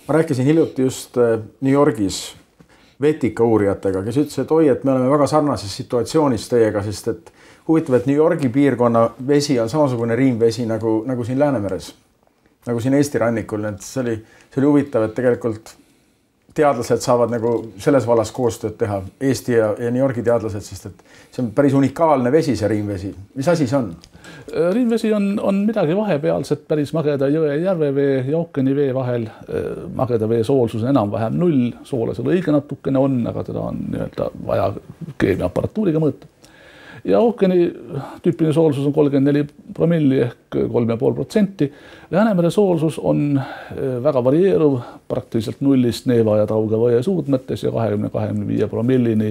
Ma rääkisin hiljuti just New Yorgis vetika uurijatega, kes ütles, et oi, et me oleme väga sarnases situatsioonis teiega, sest et huvitav, et New Yorgi piirkonna vesi on samasugune riimvesi nagu siin Läänemeres, nagu siin Eesti rannikul. See oli huvitav, et tegelikult teadlased saavad nagu selles vallas koostööd teha, Eesti ja New Yorgi teadlased, sest et see on päris unikaalne vesi, see riimvesi. Mis asi see on? Riimvesi on midagi vahepealset päris mageda jõe ja järvevee ja ookeanivee vahel. Mageda vee soolsus on enam-vähem 0, soole seal õige natukene on, aga teda on vaja keemiaapparatuuriga mõõta. Ja ookeani tüüpiline soolsus on 34 promilli ehk 3,5%. Läänemere soolsus on väga varieeruv, praktiliselt 0-st Neeva ja Tauge võie suudmetes ja 20-25 promillini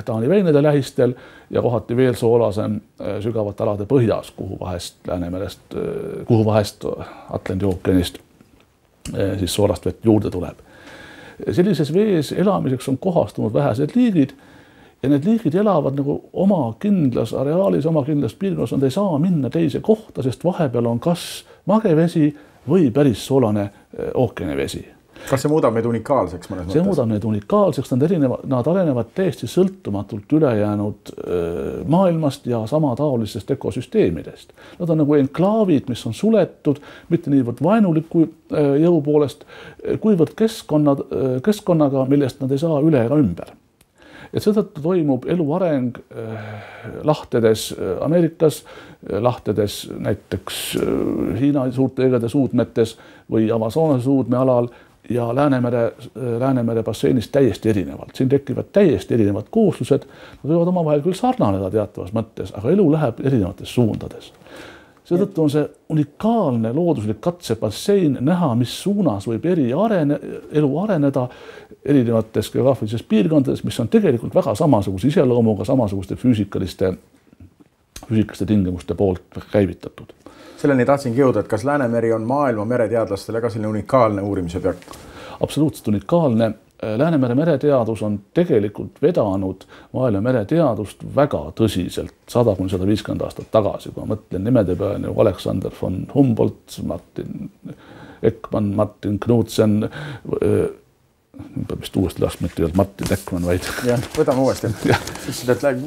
Taani veinede lähistel ja kohati veel soolasem sügavate alade põhjas, kuhu vahest Atlandi ookeanist siis soolast vett juurde tuleb. Sellises vees elamiseks on kohastunud vähesed liigid ja need liigid elavad nagu oma kindlas areaalis, oma kindlas piirkonnas, nad ei saa minna teise kohta, sest vahepeal on kas magevesi või päris soolane ookeanivesi. Kas see muudab meid unikaalseks mõnes mõttes? See muudab meid unikaalseks, nad arenevad täiesti sõltumatult ülejäänud maailmast ja samataolistest ökosüsteemidest. Nad on nagu enklaavid, mis on suletud, mitte niivõrd vaenuliku jõu poolest, kuivõrd keskkonnaga, millest nad ei saa üle ega ümber. Et seetõttu toimub elu areng lahtedes Ameerikas, lahtedes näiteks Hiina suurte jõgede suudmetes või Amazonase suudme alal ja Läänemere basseinis täiesti erinevalt. Siin tekivad täiesti erinevad kooslused, nad võivad omavahel küll sarnaneda teatavas mõttes, aga elu läheb erinevates suundades. Seetõttu on see unikaalne looduslik katsebassein näha, mis suunas võib elu areneda erinevates geograafilistes piirkondades, mis on tegelikult väga samasuguse iseloomuga, samasuguste füüsikaliste tingimuste poolt käivitatud. Selleni tahtsingi jõuda, et kas Läänemeri on maailma mereteadlastele ka selline unikaalne uurimise objekt? Absoluutselt unikaalne. Läänemere mereteadus on tegelikult vedanud maailma mereteadust väga tõsiselt 100–150 aastat tagasi, kui ma mõtlen nimede peale nagu Alexander von Humboldt, Martin Ekman, Martin Knudsen, vist uuesti laskma, et ei olnud Martin Ekman, vaid... Jah, võtame uuesti.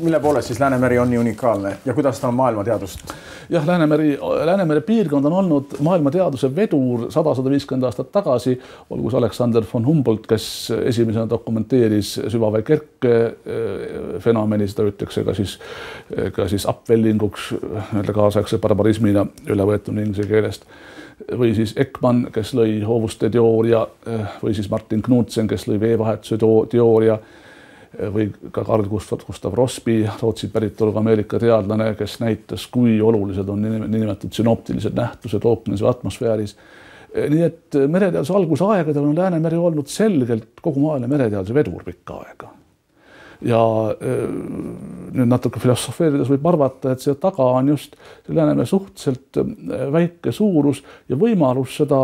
Mille poolest siis Läänemeri on nii unikaalne ja kuidas ta on maailmateadust? Jah, Läänemere piirkond on olnud maailmateaduse vedur 100–150 aastat tagasi, olgus Alexander von Humboldt, kes esimesena dokumenteeris süvavee kerke fenomeni, seda ütleks ka siis upwellinguks kaasaegse barbarismina üle võetud inglise keelest. Või siis Ekman, kes lõi hoovuste teooria, või siis Martin Knudsen, kes lõi veevahetuse teooria, või ka Carl Gustav Rossby, Rootsi päritoluga Ameerika teadlane, kes näitas, kui olulised on niinimetatud synoptilised nähtused ookeanis või atmosfääris. Nii et mereteaduse alguse aegadel on Läänemeri olnud selgelt kogu maailma mereteaduse vedur pikka aega. Ja nüüd natuke filosofeerides võib arvata, et see taga on just Läänemere suhteliselt väike suurus ja võimalus seda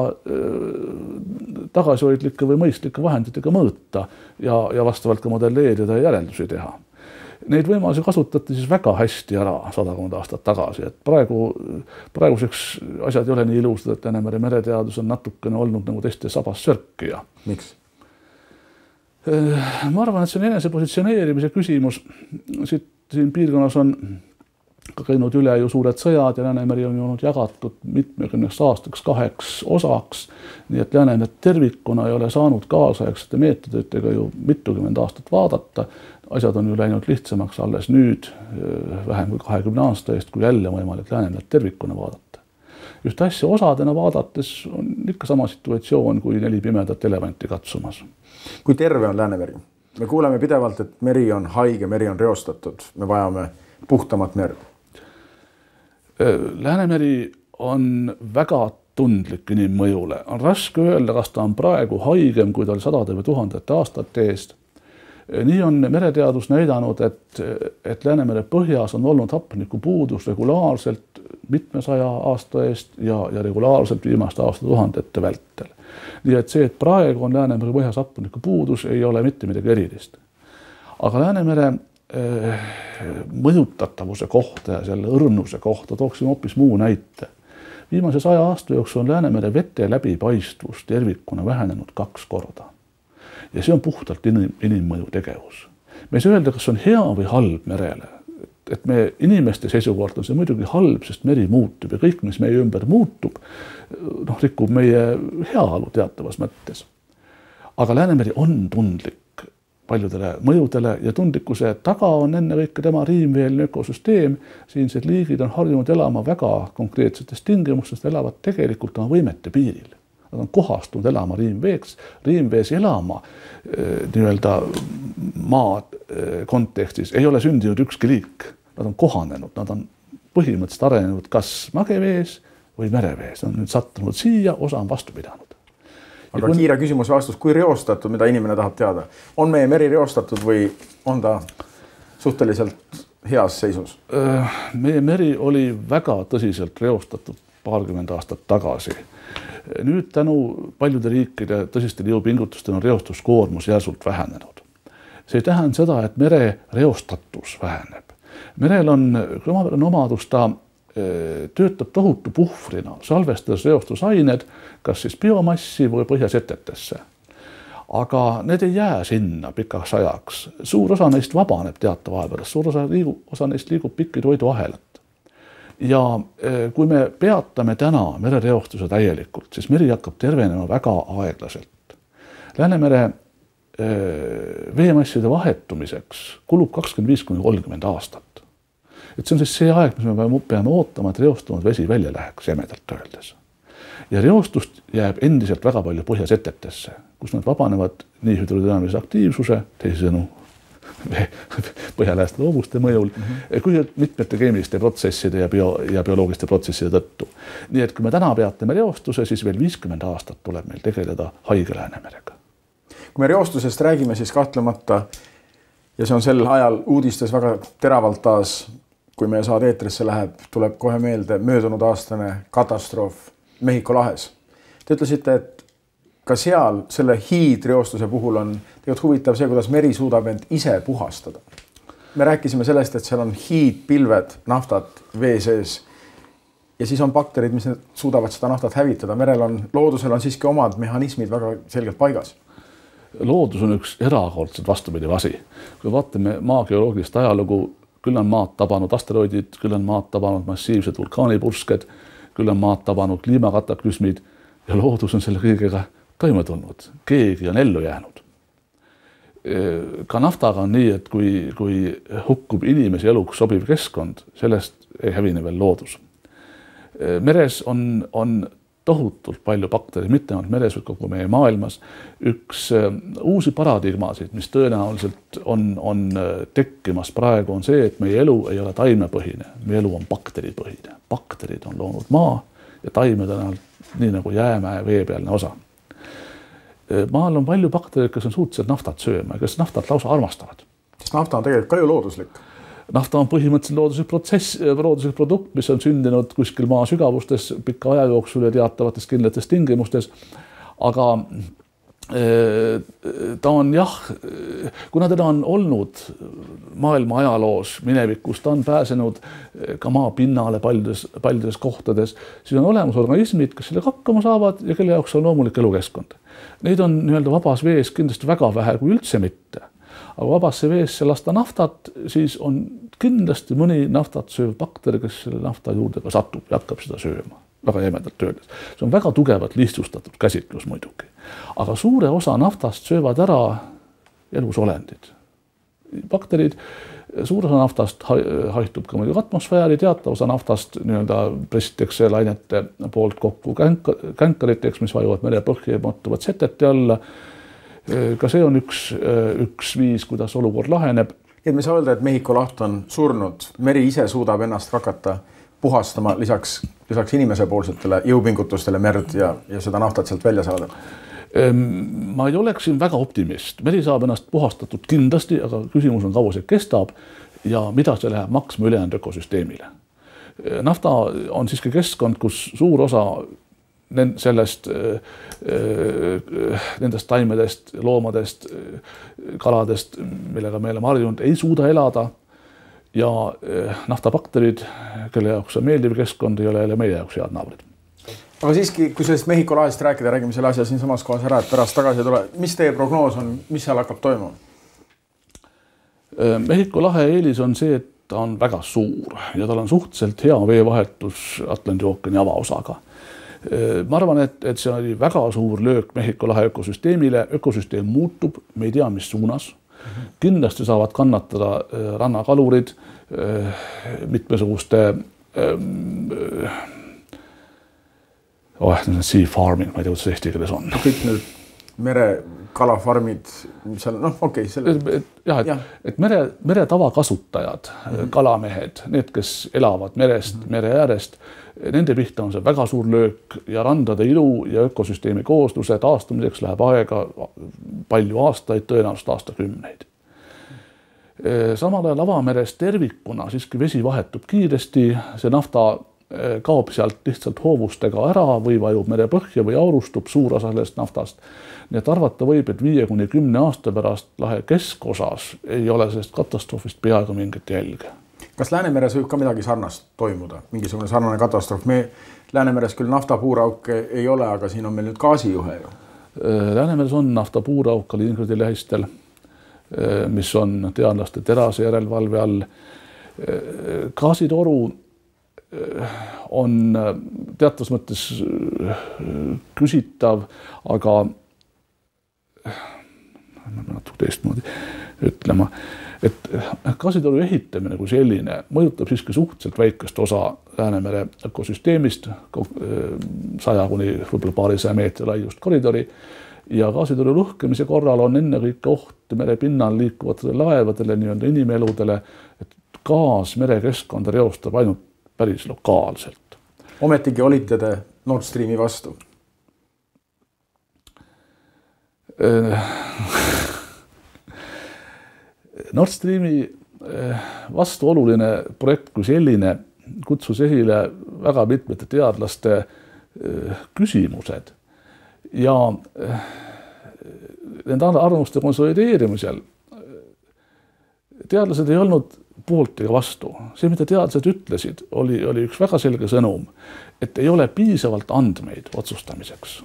tagasihoidlike või mõistlike vahenditega mõõta ja vastavalt ka modelleerida ja järeldusi teha. Neid võimalusi kasutati siis väga hästi ära 100 aastat tagasi, et praeguseks asjad ei ole nii ilusad, et Läänemere mereteadus on natukene olnud nagu teiste sabas sörkija. Miks? Ma arvan, et see on enese positsioneerimise küsimus. Siin piirkonnas on käinud üle ju suured sõjad ja Läänemeri on olnud jagatud mitmekümneks aastaks 2 osaks, nii et Läänemere tervikuna ei ole saanud kaasaegsete meetoditega ju mitukümmend aastat vaadata. Asjad on ju läinud lihtsamaks alles nüüd, vähem kui 20 aasta eest, kui jälle võimalik Läänemere tervikuna vaadata. Just asja osadena vaadates on ikka sama situatsioon kui 4 pimedat elevanti katsumas. Kui terve on Läänemeri? Me kuuleme pidevalt, et meri on haige, meri on reostatud. Me vajame puhtamat merd. Läänemeri on väga tundlik inimmõjule. On raske öelda, kas ta on praegu haigem, kui ta oli 100 või 1000 aastate eest. Nii on mereteadus näidanud, et Läänemere põhjas on olnud hapniku puudus regulaarselt mitmesaja aasta eest ja regulaarselt viimaste aastatuhandete vältel. Nii et see, et praegu on Läänemere põhjas hapniku puudus, ei ole mitte midagi erilist. Aga Läänemere mõjutatavuse kohta ja selle õrnuse kohta tooksime hoopis muu näite. Viimase 100 aasta jooksul on Läänemere vete läbipaistvus tervikuna vähenenud 2 korda. Ja see on puhtalt inimmõju tegevus. Me ei saa öelda, kas on hea või halb merele. Et me inimeste seisukohalt on see muidugi halb, sest meri muutub ja kõik, mis meie ümber muutub, rikub meie heaolu teatavas mõttes. Aga Läänemeri on tundlik paljudele mõjudele ja tundlikkuse taga on ennekõike tema riimveelne ökosüsteem. Siinsed liigid on harjunud elama väga konkreetsetest tingimustest, elavad tegelikult oma võimete piiril. Nad on kohastunud elama riimvees elama nii-öelda maa kontekstis. Ei ole sündinud ükski liik. Nad on kohanenud, nad on põhimõtteliselt arenenud kas magevees või merevees. Nad on nüüd sattunud siia, osa on vastu pidanud. Aga kiire küsimus vastus, kui reostatud, mida inimene tahab teada? On meie meri reostatud või on ta suhteliselt heas seisus? Meie meri oli väga tõsiselt reostatud 20 aastat tagasi. Nüüd tänu paljude riikide tõsistele jõupingutustele on reostuskoormus järsult vähenenud. See ei tähenda seda, et mere reostatus väheneb. Merel on omadus, ta töötab tohutu puhvrina, salvestades reostusained, kas siis biomassi või põhjasetetesse. Aga need ei jää sinna pikaks ajaks. Suur osa neist vabaneb teatava aja pärast, suur osa neist liigub pikki toiduahelat. Ja kui me peatame täna merereostuse täielikult, siis meri hakkab tervenema väga aeglaselt. Läänemere veemasside vahetumiseks kulub 25–30 aastat. Et see on siis see aeg, mis me peame ootama, et reostunud vesi välja läheks jämedalt öeldes. Ja reostust jääb endiselt väga palju põhjasetetesse, kus nad vabanevad nii hüdrodünaamilise aktiivsuse, teisisõnu põhjalääste loobuste mõjul, kui mitmete keemiliste protsesside ja bioloogiste protsesside tõttu. Nii et kui me täna peatame reostuse, siis veel 50 aastat tuleb meil tegeleda haige Läänemerega. Kui me reostusest räägime, siis kahtlemata, ja see on sel ajal uudistes väga teravalt taas, kui meie saade eetrisse läheb, tuleb kohe meelde möödunud aastane katastroof Mehhiko lahes. Te ütlesite, et ka seal selle hiidreostuse puhul on tegelikult huvitav see, kuidas meri suudab end ise puhastada. Me rääkisime sellest, et seal on hiidpilved, naftat vee sees ja siis on bakterid, mis suudavad seda naftat hävitada. Loodusel on siiski omad mehhanismid väga selgelt paigas. Loodus on üks erakordselt vastupidiv asi. Kui vaatame maageoloogilist ajalugu, küll on maad tabanud asteroidid, küll on maad tabanud massiivsed vulkaanipursked, küll on maad tabanud kliimakataklismid ja loodus on selle kõigega toime tulnud. Keegi on ellu jäänud. Ka naftaga on nii, et kui hukkub inimese eluks sobiv keskkond, sellest ei hävine veel loodus. Meres on tohutult palju baktereid, mitte ainult meres, vaid kogu meie maailmas. Üks uusi paradigmasid, mis tõenäoliselt on tekkimas praegu, on see, et meie elu ei ole taimepõhine, meie elu on bakteripõhine. Bakterid on loonud maa ja taimed on nii nagu jäämäe veepealne osa. Maal on palju baktereid, kes on suutnud naftat sööma ja kes naftat lausa armastavad. Sest nafta on tegelikult ka ju looduslik. Nafta on põhimõtteliselt looduslik produkt, mis on sündinud kuskil maa sügavustes pika aja jooksul ja teatavates kindlates tingimustes. Aga ta on kuna teda on olnud maailma ajaloos minevikus, ta on pääsenud ka maa pinnale paljudes kohtades, siis on olemas organismid, kes selle hakkama saavad ja kelle jaoks on loomulik elukeskkond. Neid on nii-öelda vabas vees kindlasti väga vähe kui üldse mitte. Aga vabasse veesse lasta naftat, siis on kindlasti mõni naftat sööv bakter, kes selle nafta juurde ka satub ja hakkab seda sööma. Väga jämedalt öeldes. See on väga tugevalt lihtsustatud käsitlus muidugi. Aga suure osa naftast söövad ära elusolendid. Bakterid, suur osa naftast haihtub ka muidugi atmosfääri, teatav osa naftast nii-öelda pressitakse lainete poolt kokku känkariteks, mis vajuvad merepõhja ja muutuvad setete alla. Ka see on üks viis, kuidas olukord laheneb. Et me saa öelda, et Mehhiko laht on surnud. Meri ise suudab ennast hakata puhastama lisaks inimese poolsetele jõupingutustele merd ja seda naftat sealt välja saada. Ma ei oleks siin väga optimist. Meri saab ennast puhastatud kindlasti, aga küsimus on kaua see kestab ja mida see läheb maksma ülejäänud ökosüsteemile. Nafta on siiski keskkond, kus suur osa nendest taimedest, loomadest, kaladest, millega me oleme harjunud, ei suuda elada ja naftabakterid, kelle jaoks on meeldiv keskkond, ei ole meie jaoks head naabrid. Aga siiski, kui sellest Mehhiko lahest rääkida, räägime selle asja siin samas kohas ära, et pärast tagasi tule. Mis teie prognoos on, mis seal hakkab toimuma? Mehhiko lahe eelis on see, et ta on väga suur ja tal on suhteliselt hea veevahetus Atlandi ookeani avaosaga. Ma arvan, et see oli väga suur löök Mehhiko lahe ökosüsteemile. Ökosüsteem muutub, me ei tea, mis suunas. Kindlasti saavad kannatada rannakalurid mitmesuguste sea farming, ma ei tea, kuidas eesti keeles on. Kõik need merekalafarmid, seal, okei. Et mere tavakasutajad, kalamehed, need, kes elavad merest, mere äärest, nende pihta on see väga suur löök ja randade ilu ja ökosüsteemi koosluse taastumiseks läheb aega palju aastaid, tõenäoliselt aastakümneid. Samal ajal avameres tervikuna siiski vesi vahetub kiiresti, see nafta kaob sealt lihtsalt hoovustega ära või vajub mere põhja või aurustub suur osa sellest naftast. Nii et arvata võib, et 5–10 aasta pärast lahe keskosas ei ole sellest katastroofist peaaegu mingit jälge. Kas Läänemeres võib ka midagi sarnast toimuda? Mingisugune sarnane katastroof? Me Läänemeres küll naftapuurauke ei ole, aga siin on meil nüüd gaasijuhe ju. Läänemeres on naftapuurauk Kaliningradi lähistel, mis on teadlaste terase järelevalve all. Gaasitoru on teatavas mõttes küsitav, aga natuke teistmoodi ütlema, et gaasitoru ehitamine kui selline mõjutab siiski suhteliselt väikest osa Läänemere ökosüsteemist, 100 kuni võib-olla paarisaja meetri laiust koridori, ja gaasitoru lõhkemise korral on ennekõike oht mere pinnal liikuvatele laevadele, nii-öelda inimeludele, et gaas merekeskkonda reostab ainult päris lokaalselt. Ometigi olite te Nord Streami vastu? Nord Streami vastu oluline projekt kui selline kutsus esile väga mitmete teadlaste küsimused ja nende arvamuste konsolideerimisel teadlased ei olnud poolt ega vastu. See, mida teadlased ütlesid, oli üks väga selge sõnum, et ei ole piisavalt andmeid otsustamiseks.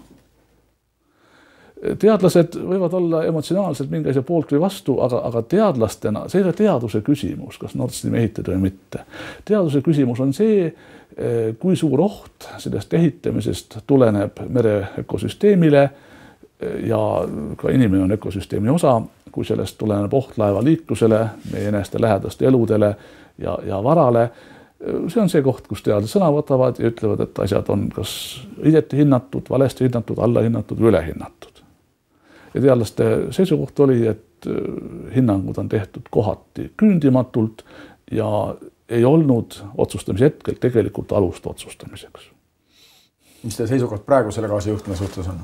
Teadlased võivad olla emotsionaalselt mingi asja poolt või vastu, aga teadlastena, see ei ole teaduse küsimus, kas Nord Stream ehitada või mitte. Teaduse küsimus on see, kui suur oht sellest ehitamisest tuleneb mere ökosüsteemile ja ka inimene on ökosüsteemi osa, kui sellest tuleneb oht laeva liiklusele, meie eneste lähedaste eludele ja varale. See on see koht, kus teadlased sõna võtavad ja ütlevad, et asjad on kas õigesti hinnatud, valesti hinnatud, alla hinnatud või üle hinnatud. Ja teadlaste seisukoht oli, et hinnangud on tehtud kohati küündimatult ja ei olnud otsustamise hetkel tegelikult alust otsustamiseks. Mis teie seisukoht praegu selle gaasijuhtme suhtes on?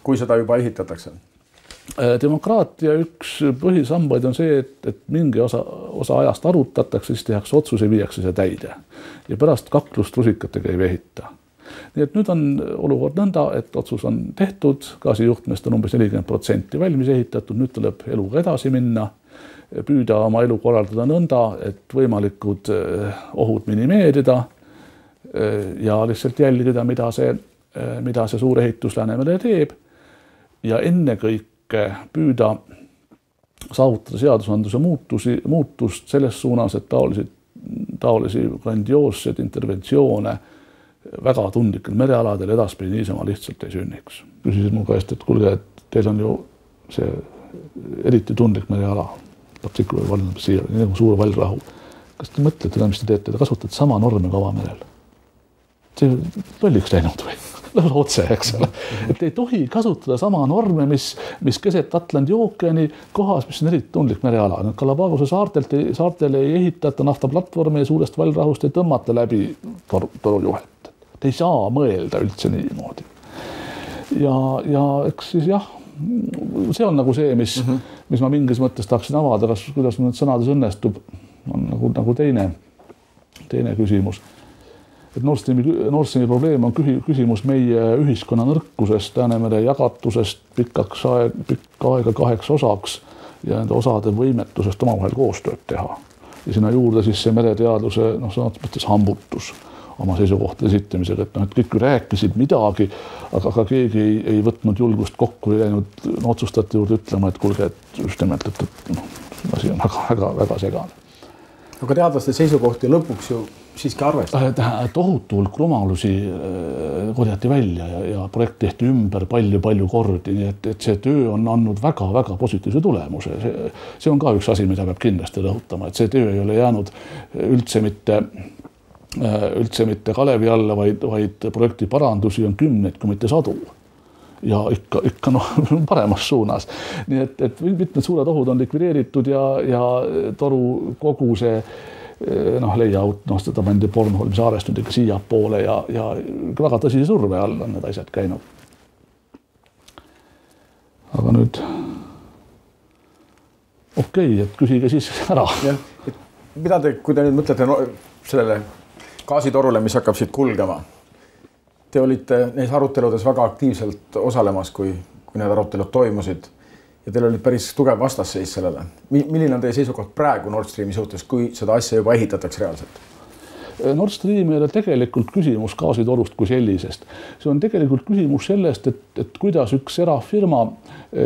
Kui seda juba ehitatakse? Demokraatia üks põhisambaid on see, et mingi osa ajast arutatakse, siis tehakse otsus ja viiakse see täide. Ja pärast kaklust rusikatega ei ehita. Nii et nüüd on olukord nõnda, et otsus on tehtud, gaasijuhtmest on umbes 40% valmis ehitatud, nüüd tuleb eluga edasi minna, püüda oma elu korraldada nõnda, et võimalikud ohud minimeerida ja lihtsalt jälgida, mida see suur ehitus Läänemere teeb ja ennekõike püüda saavutada seadusandluse muutust selles suunas, et taolisi grandioosseid interventsioone väga tundlikel merealadel edaspidi niisama lihtsalt ei sünniks. Küsisid mu käest, et kuulge, et teil on ju see eriti tundlik mereala, Particular Vulnerable Sea, nii nagu suur vallrahu. Kas te mõtlete, mis te teete? Te kasutate sama norme ka avamerel. See lolliks läinud või? Lõpuks otse, eks ole. Et ei tohi kasutada sama norme, mis keset Atlandi ookeani kohas, mis on eriti tundlik mereala. Galapagose saartel ei ehitata naftaplatvormi ja suurest vallrahust ei tõmmata läbi torujuhet. Te ei saa mõelda üldse niimoodi. Ja eks siis jah, see on nagu see, mis ma mingis mõttes tahaksin avada, kuidas need sõnades õnnestub, on nagu teine küsimus. Et Nord Streami probleem on küsimus meie ühiskonna nõrkusest, Läänemere jagatusest pikka aega 2 osaks ja nende osade võimetusest omavahel koostööd teha. Ja sinna juurde siis see mereteadluse sõnates hambutus oma seisukohtade esitamisega, et noh, et kõik rääkisid midagi, aga keegi ei võtnud julgust kokku ja läinud otsustajate juurde ütlema, et kuulge, et just nimelt, et noh, asi on väga segane. Aga teadlaste seisukohti lõpuks ju siiski arvestada. Tohutu hulk rumalusi korjati välja ja projekt tehti ümber palju kordi, nii et see töö on andnud väga positiivse tulemuse. See on ka üks asi, mida peab kindlasti rõhutama, et see töö ei ole jäänud üldse mitte kalevi alla, vaid projekti parandusi on kümneid, kui mitte sadu. Ja ikka noh, paremas suunas. Nii et mitmed suured ohud on likvideeritud ja toru kogu see layout, seda pandi Bornholmi saarest nüüd ikka siia poole ja väga tõsise surve all on need asjad käinud. Aga nüüd okei, et küsige siis ära. Mida te, kui te nüüd mõtlete sellele gaasitorule, mis hakkab siit kulgema, te olite neis aruteludes väga aktiivselt osalemas, kui need arutelud toimusid ja teil oli päris tugev vastasseis sellele. Milline on teie seisukoht praegu Nord Streami suhtes, kui seda asja juba ehitatakse reaalselt? Nord Stream ei ole tegelikult küsimus gaasitorust kui sellisest. See on tegelikult küsimus sellest, et kuidas üks erafirma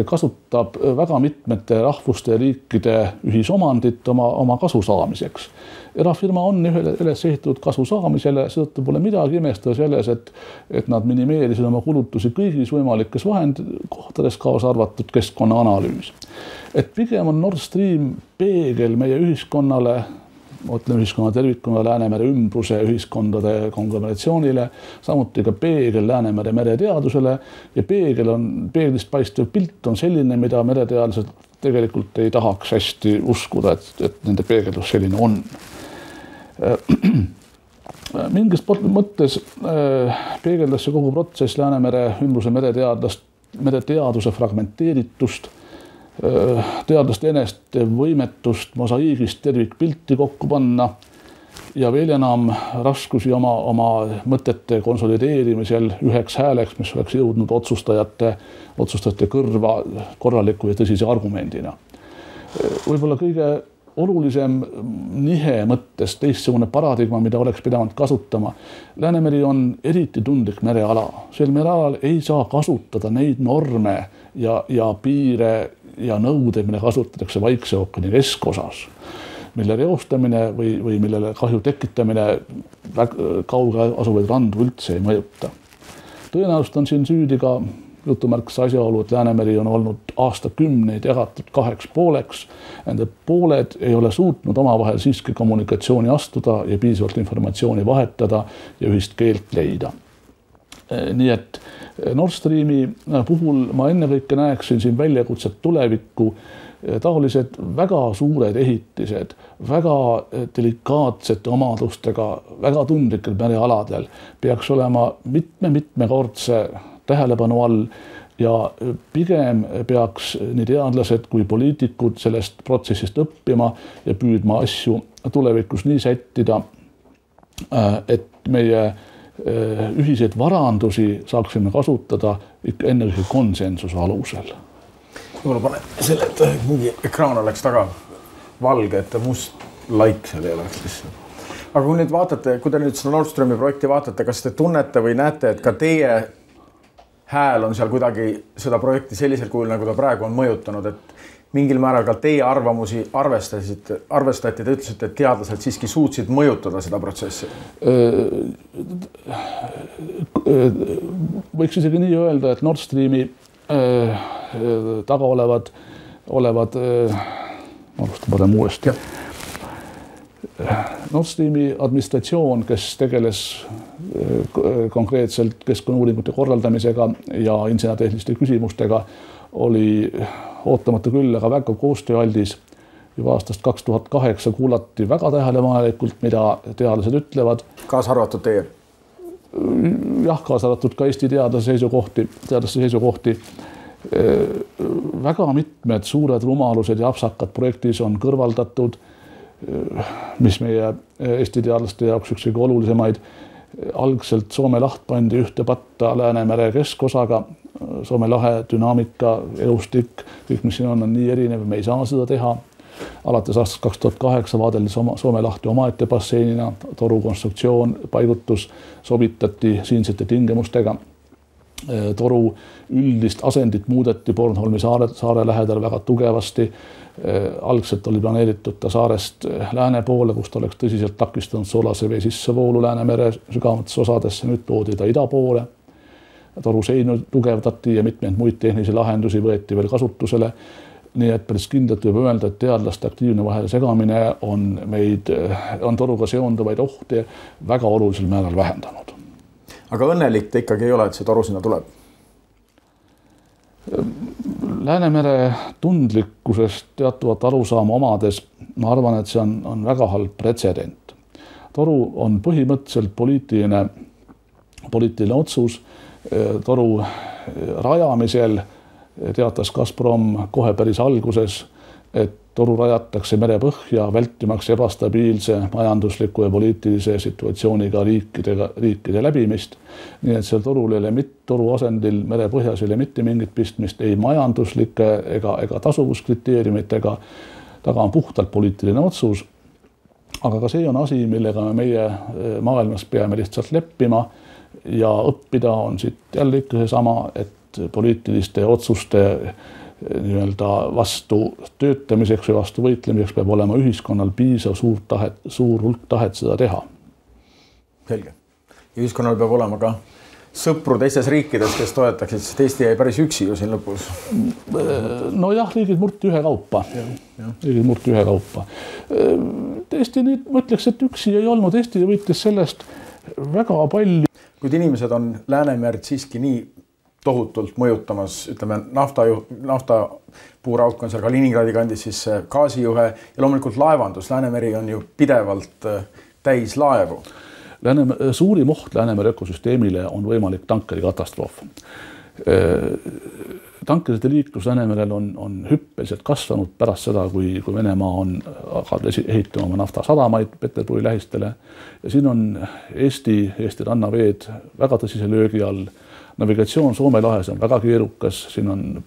kasutab väga mitmete rahvuste ja riikide ühisomandit oma kasu saamiseks. Erafirma on üles ehitatud kasu saamisele, seetõttu pole midagi imestada selles, et nad minimeerisid oma kulutusi kõigis võimalikes vahendkohtades, kaasa arvatud keskkonnaanalüüs. Et pigem on Nord Stream peegel meie ühiskonnale, ühiskonna tervikuna Läänemere ümbruse ühiskondade konglomeratsioonile, samuti ka peegel Läänemere mereteadusele ja peeglist paistev pilt on selline, mida mereteadlased tegelikult ei tahaks hästi uskuda, et nende peegeldus selline on. Mingis mõttes peegeldas see kogu protsess Läänemere ümbruse mereteaduse fragmenteeritust, teadlaste eneste võimetust mosaiigist tervikpilti kokku panna ja veel enam raskusi oma mõtete konsolideerimisel üheks hääleks, mis oleks jõudnud otsustajate kõrva korraliku ja tõsise argumendina. Võib-olla kõige olulisem nihe mõttes teistsugune paradigma, mida oleks pidanud kasutama. Läänemeri on eriti tundlik mereala. Sel merealal ei saa kasutada neid norme ja piire ja nõudeid, mille kasutatakse Vaikse ookeani keskosas, mille reostamine või millele kahju tekitamine kauge asuvaid randu üldse ei mõjuta. Tõenäoliselt on siin süüdi ka jutumärkis asjaolu, et Läänemeri on olnud aastakümneid jagatud 2 pooleks. Nende pooled ei ole suutnud omavahel siiski kommunikatsiooni astuda ja piisavalt informatsiooni vahetada ja ühist keelt leida. Nii et Nord Streami puhul ma ennekõike näeksin siin väljakutset tulevikku. Taolised väga suured ehitised, väga delikaatsete omadustega, väga tundlikel merealadel peaks olema mitmekordse tähelepanu all ja pigem peaks nii teadlased kui poliitikud sellest protsessist õppima ja püüdma asju tulevikus nii sättida, et meie ühiseid varandusi saaksime kasutada ikka ennekõike konsensuse alusel. Mulle pane selle, et mingi ekraan oleks taga valge, et must laik seal ei oleks lihtsalt. Aga kui nüüd vaatate, kui te nüüd seda Nord Streami projekti vaatate, kas te tunnete või näete, et ka teie hääl on seal kuidagi seda projekti sellisel kujul, nagu ta praegu on mõjutanud, et mingil määral ka teie arvamusi arvestati, te ütlesite, et teadlased siiski suutsid mõjutada seda protsessi? Võiks isegi nii öelda, et Nord Streami taga olevad parem uuesti. Nord Streami administratsioon, kes tegeles konkreetselt keskkonnauuringute korraldamisega ja insenertehniliste küsimustega, oli ootamata küll, aga väga koostööaldis. Juba aastast 2008 kuulati väga tähelepanelikult, mida teadlased ütlevad. Kaasa arvatud teie? Jah, kaasa arvatud ka Eesti teadlaste seisukohti. Väga mitmed suured rumalused ja apsakad projektis on kõrvaldatud, mis meie Eesti teadlaste jaoks üks kõige olulisemaid. Algselt Soome laht pandi ühte patta Läänemere keskosaga. Soome lahe dünaamika, elustik, kõik mis siin on nii erinev, me ei saa seda teha. Alates aastast 2008 vaadeldi Soome lahti omaette basseinina, toru konstruktsioon, paigutus sobitati siinsete tingimustega. Toru üldist asendit muudeti Bornholmi saare lähedal väga tugevasti. Algselt oli planeeritud ta saarest lääne poole, kus ta oleks tõsiselt takistanud soolase vee sissevoolu Läänemere sügavamatesse osadesse. Nüüd toodi ta ida poole. Toru seinu tugevdati ja mitmeid muid tehnilisi lahendusi võeti veel kasutusele. Nii et päris kindlalt võib öelda, et teadlaste aktiivne vahele segamine on toruga seonduvaid ohte väga olulisel määral vähendanud. Aga õnnelik ta ikkagi ei ole, et see toru sinna tuleb? Läänemere tundlikkusest teatavat arusaama omades ma arvan, et see on väga halb pretsedent. Toru on põhimõtteliselt poliitiline otsus. Toru rajamisel teatas Gazprom kohe päris alguses, et toru rajatakse merepõhja, vältimaks ebastabiilse majandusliku ja poliitilise situatsiooniga riikide läbimist. Nii et seal toru asendil merepõhjas ei ole mitte mingit pistmist ei majanduslike ega tasuvuskriteeriumitega. Taga on puhtalt poliitiline otsus. Aga ka see on asi, millega meie maailmas peame lihtsalt leppima ja õppida on siit jälle ikka sama, et poliitiliste otsuste vastu töötamiseks või vastu võitlemiseks peab olema ühiskonnal piisav suur hulk tahet seda teha. Selge. Ja ühiskonnal peab olema ka sõpru teistes riikides, kes toetaksid, sest Eesti jäi päris üksi ju siin lõpus. No jah, riigid murti ühekaupa. Eesti nüüd mõtleks, et üksi ei olnud. Eesti võitles sellest väga palju. Kuid inimesed on Läänemerd siiski nii tohutult mõjutamas, ütleme, naftapuurauk on seal Kaliningradi kandis, siis gaasijuhe ja loomulikult laevandus. Läänemeri on ju pidevalt täis laevu. Suurim oht Läänemere ökosüsteemile on võimalik tankeri katastroof. Tankerite liiklus Läänemerel on hüppeliselt kasvanud pärast seda, kui Venemaa on hakanud ehitama oma naftasadamaid Peterburi lähistele. Ja siin on Eesti rannaveed väga tõsise löögi all. Navigatsioon Soome lahes on väga keerukas, siin on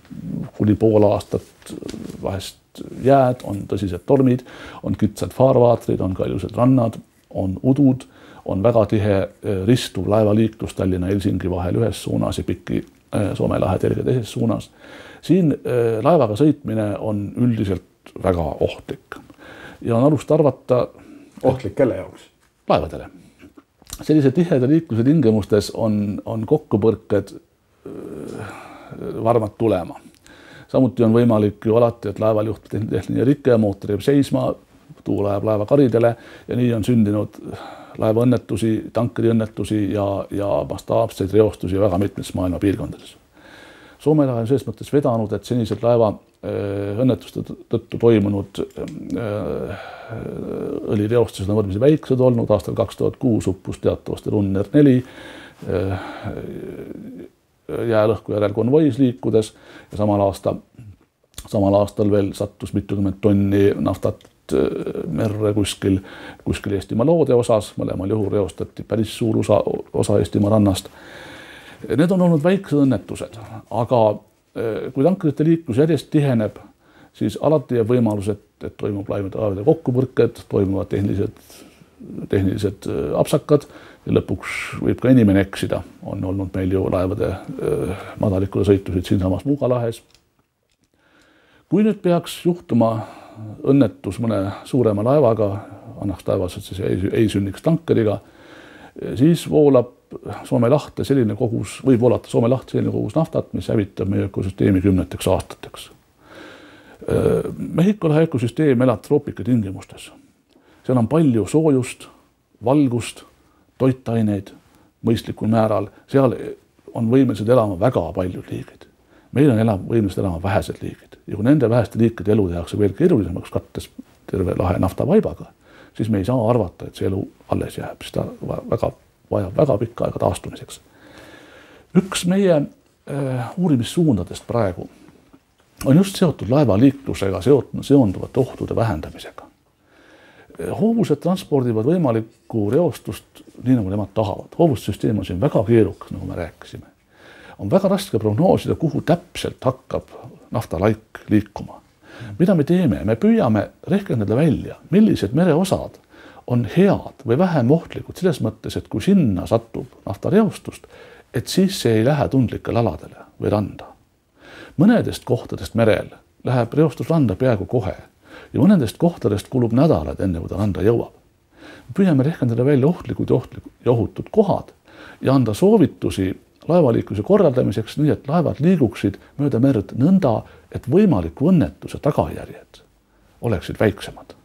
kuni pool aastat vahest jääd, on tõsised tormid, on kitsad faarvaatrid, on kaljused rannad, on udud, on väga tihe ristuv laevaliiklus Tallinna Helsingi vahel ühes suunas ja pikki Soome lahe telge teises suunas. Siin laevaga sõitmine on üldiselt väga ohtlik ja on alust arvata. Ohtlik kelle jaoks? Laevadele. Sellise tiheda liikluse tingimustes on kokkupõrked varmad tulema. Samuti on võimalik ju alati, et laeval juhtub tehniline rike, mootor jääb seisma, tuul ajab laeva karidele ja nii on sündinud laevaõnnetusi, tankeriõnnetusi ja mastaapseid reostusi väga mitmes maailma piirkondades. Soome lahe on selles mõttes vedanud, et senised laeva õnnetuste tõttu toimunud õlireostused on võrdmisi väiksed olnud. Aastal 2006 uppus teatavasti Runner 4 jäälõhku järel konvois liikudes ja samal aastal veel sattus mitukümmend tonni naftat merre kuskil Eestimaa loode osas. Mõlemal juhul reostati päris suur osa Eestimaa rannast. Need on olnud väiksed õnnetused, aga kui tankerite liiklus järjest tiheneb, siis alati jääb võimalus, et toimub laevade kokkupõrked, toimuvad tehnilised apsakad ja lõpuks võib ka inimene eksida. On olnud meil ju laevade madalikule sõitusid siinsamas Muuga lahes. Kui nüüd peaks juhtuma õnnetus mõne suurema laevaga, annaks taevas, et see ei sünniks tankeriga, siis voolab Soome lahte selline kogus, võib voolata Soome lahte selline kogus naftat, mis hävitab meie ökosüsteemi 10 aastateks. Mehhiko lahe ökosüsteem elab troopika tingimustes. Seal on palju soojust, valgust, toitaineid mõistlikul määral. Seal on võimelised elama väga paljud liigid. Meil on võimelised elama vähesed liigid. Ja kui nende väheste liikide elu tehakse veel keerulisemaks kattes terve lahe naftavaibaga, siis me ei saa arvata, et see elu alles jääb. Seda vajab väga pikka aega taastumiseks. Üks meie uurimissuundadest praegu on just seotud laevaliiklusega seonduvate ohtude vähendamisega. Hoovused transpordivad võimalikku reostust nii, nagu nemad tahavad. Hoovussüsteem on siin väga keerukas, nagu me rääkisime. On väga raske prognoosida, kuhu täpselt hakkab naftalaik liikuma. Mida me teeme? Me püüame rehkendada välja, millised mereosad on head või vähem ohtlikud selles mõttes, et kui sinna satub naftareostust, et siis see ei lähe tundlikele aladele või randa. Mõnedest kohtadest merel läheb reostus randa peaaegu kohe ja mõnedest kohtadest kulub nädalad enne, kui ta randa jõuab. Püüame rehkendada välja ohtlikud ja ohutud kohad ja anda soovitusi laevaliikluse korraldamiseks nii, et laevad liiguksid mööda merd nõnda, et võimaliku õnnetuse tagajärjed oleksid väiksemad.